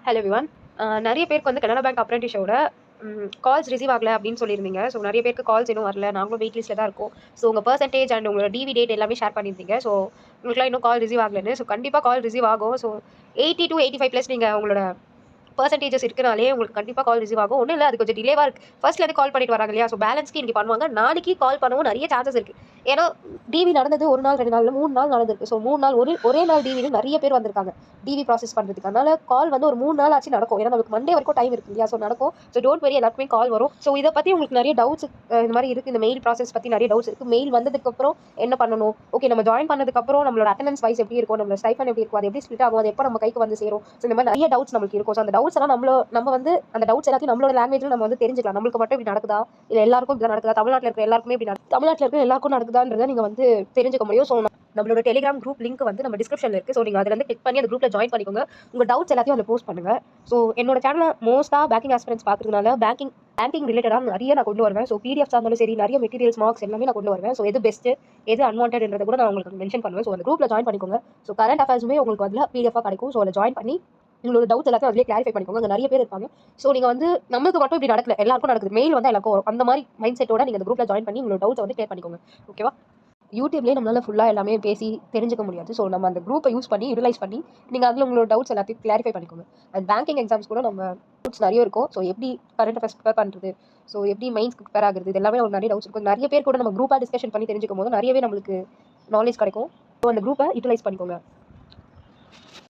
Hello everyone. நிறைய பேருக்கு வந்து கனரா பேங்க் அப்ரென்டிஸோட கால்ஸ் ரிசீவ் ஆகல அப்படின்னு சொல்லியிருந்தீங்க. ஸோ நிறைய பேருக்கு கால்ஸ் இன்னும் வரல. நாங்களும் வெயிட் லிஸ்ட்டில் தான் இருக்கோம். ஸோ உங்கள் பெர்சன்டேஜ் அண்ட் உங்களோட டிவி டேட் எல்லாமே ஷேர் பண்ணியிருந்தீங்க. ஸோ உங்களுக்குலாம் இன்னும் கால் ரிசீவ் ஆகலன்னு. ஸோ கண்டிப்பாக கால் ரிசீவ் ஆகும். ஸோ 80 to 85 ப்ளஸ் நீங்கள் உங்களோட பெர்சன்டேஜஸ் இருக்கனாலே உங்களுக்கு கண்டிப்பாக கால் ரிசீவ் ஆகும். ஒன்றும் இல்லை, அது கொஞ்சம் டிலேவாக இருக்குது. ஃபர்ஸ்ட்லேருந்து கால் பண்ணிட்டு வராங்க இல்லையா? ஸோ பேலன்ஸ்க்கு இன்னைக்கு பண்ணுவாங்க. நாளைக்கு கால் பண்ணவும் நிறைய சான்சஸ் இருக்குது. ஏன்னா டிவி நடந்தது 1 நாள் 2 நாள் 3 நாள் நடந்திருக்கு. ஸோ 3 நாள் ஒரே நாள் டிவியில் நிறைய பேர் வந்திருக்காங்க டிவி ப்ராசஸ் பண்ணுறதுக்கு. அதனால கால் வந்து ஒரு 3 நாள் ஆச்சு நடக்கும். ஏன்னா நமக்கு மண்டே வரைக்கும் டைம் இருக்கு இல்லையா? ஸோ நடக்கும். ஸோ டோன்ட் வெரி, எல்லாருக்குமே கால் வரும். ஸோ இதை பற்றி உங்களுக்கு நிறைய டவுட்ஸ் இந்த மாதிரி இருக்குது. இந்த மெயில் ப்ராசஸ் பற்றி நிறைய டவுட்ஸ் இருக்குது. மெயில் வந்ததுக்கப்புறம் என்ன பண்ணணும், ஓகே நம்ம ஜாயின் பண்ணதுக்கப்புறம் நம்மளோட அட்டெண்டன்ஸ் வைஸ் எப்படி இருக்கும், நம்மளோட ஸ்டைஃபன் எப்படி இருக்கும், அது எப்படி ஸ்பிளிட் ஆகும், அது எப்போ நம்ம கைக்கு வந்து சேரும். ஸோ இந்த மாதிரி நிறைய டவுட்ஸ் நமக்கு இருக்கும். ஸோ அந்த டவுட்ஸ் எல்லாம் நம்ம வந்து அந்த டவுட்ஸ் எல்லாத்தையும் நம்மளோட லாங்குவேஜில் நம்ம வந்து தெரிஞ்சுக்கலாம். நம்மளுக்கு மட்டும் இப்படி நடக்குதா, இல்லை எல்லாருக்கும் இப்படி நடக்குதா, தமிழ்நாட்டில் இருக்கிற எல்லாருக்குமே இப்படி தமிழ்நாட்டில் இருக்கிற எல்லாருக்கும் நடக்குதான்றதை நீங்கள் வந்து தெரிஞ்சுக்க முடியும். ஸோ நம்மளோட டெலிகிராம் குரூப் லிங்க் வந்து நம்ம டிஸ்கிரிப்ஷனில் இருக்குது. ஸோ நீங்கள் அதில் வந்து கிளிக் பண்ணி அந்த குரூப்பில் ஜாயின் பண்ணிக்கோங்க. உங்கள் டவுட்ஸ் எல்லாத்தையும் அதில் போஸ்ட் பண்ணுங்கள். ஸோ என்னோட சேனலில் மோஸ்ட்டாக பேங்கிங் ஆஸ்பிரன்ஸ் பார்க்குறதுனால பேங்கிங் ரிலேட்டடாக நிறைய நான் கொண்டு வருவேன். ஸோ பிடிஎஃப்ஸாக இருந்தாலும் சரி, நிறைய மெட்டீரியல்ஸ் மார்க்ஸ் எல்லாமே நான் கொண்டு வருவேன். ஸோ எது பெஸ்ட்டு, எது அன்வான்டட்ன்றதை கூட நான் உங்களுக்கு மென்ஷன் பண்ணுவேன். ஸோ அந்த குரூப்பில் ஜாயின் பண்ணிக்கோங்க. ஸோ கரண்ட் அஃபேர்ஸுமே உங்களுக்கு அதில் பிடிஎஃபாக கிடைக்கும். ஸோ அதில் ஜாயின் பண்ணி உங்களோட டவுட்ஸ் எல்லாத்தையும் அதிலே கிளாரிஃபை பண்ணிக்கோங்க. அங்கே நிறைய பேர் இருப்பாங்க. ஸோ நீங்கள் வந்து நமக்கு மட்டும் இப்படி நடக்கல, எல்லாருக்கும் நடக்குது, மெயில் வந்து எல்லாருக்கும் வரும். அந்த மாதிரி மைண்ட் செட்டோட நீங்கள் அந்த குரூப்பில் ஜாயின் பண்ணி உங்களோட டவுட்ஸ் வந்து கிளியர் பண்ணிக்கோங்க. ஓகேவா? யூடியூப்லேயே நம்மளால் ஃபுல்லாக எல்லாமே பேசி தெரிஞ்சுக்க முடியாது. ஸோ நம்ம அந்த குரூப்பை யூஸ் பண்ணி யூட்டிலைஸ் பண்ணி நீங்கள் அதில் உங்களோட டவுட்ஸ் எல்லாத்தையும் கிளாரிஃபை பண்ணிக்கோங்க. அண்ட் பேங்கிங் எக்ஸாம்ஸ் கூட நம்ம டவுட்ஸ் நிறைய இருக்கும். ஸோ எப்படி கரண்ட் அஃபேர்ஸ் ப்ரிப்பேர் பண்ணுறது, ஸோ எப்படி மைண்ட்ஸ்க்கு ப்ரிப்பேர் ஆகுறது, இது எல்லாமே ஒரு நிறைய டவுட்ஸ் இருக்கும். நிறைய பேர் கூட நம்ம குரூப்பாக டிஸ்கஷன் பண்ணி தெரிஞ்சுக்கும் போது நிறையவே நம்மளுக்கு நாலேஜ் கிடைக்கும். ஸோ அந்த குரூப்பை யூட்டிலைஸ் பண்ணிக்கோங்க.